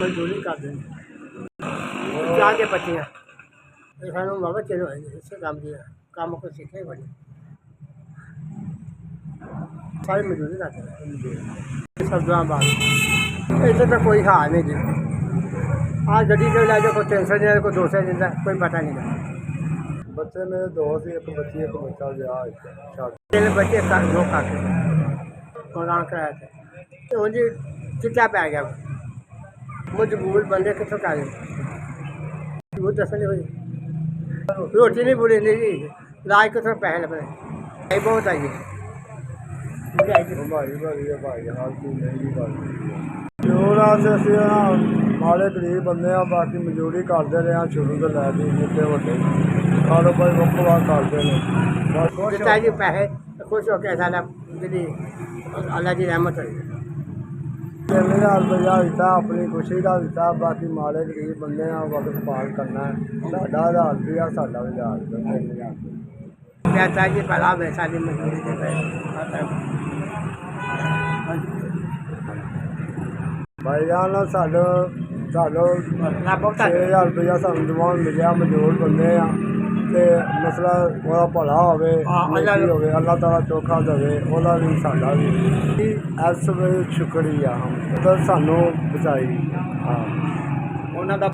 मजदूरी करते हैं चाह के पत्तियाँ सानू बाबा चलो इस काम की काम को सीखे बड़े सारी मजदूरी करते हैं सब्जियाँ इसे तो कोई हाल नहीं जी आज गड्डी से ला जाओ कोई 300 देता कोई 200 देता कोई पता नहीं था। बच्चे मेरे दो सी एक बच्ची एक बच्चा विआह तीन बच्चे दो काके मकान कराए थे मुझे चिट्टा पै गया मजबूर बंदे कितों कर वो दस नहीं हुई रोटी नहीं पूरी नहीं जी लाज कितों पैसे लगे बहुत आई भाई भाई है भाई हाल की महंगी बात जो अस माड़े गरीब बंदे आ बाकी मजदूरी करते रहे शुरू तो लैके निक्के व्डे कारोबार वक्त बाद करते हैं दिता जी पैसे खुश होकर सारा जी अल्लाह की रहमत हुई 3000 रुपया दिता अपनी खुशी का दिता बाकी माड़े गरीब बंदे आ वक्त पाल करना है साढ़ा 1000 रुपया साढ़ा 1000 रुपया 3000 पैसा जी भला वैसा जी मजदूरी के पैसे भाई जान साढ़ो 6000 रुपया सानू दिवान मिलिया मजदूर बंदे आ ते मसला वो भला होवे अल्लाह ताला चोखा देवे ओदा भी साडा भी इस वे शुक्रिया हम तो सानू बचाई हाँ उन्होंने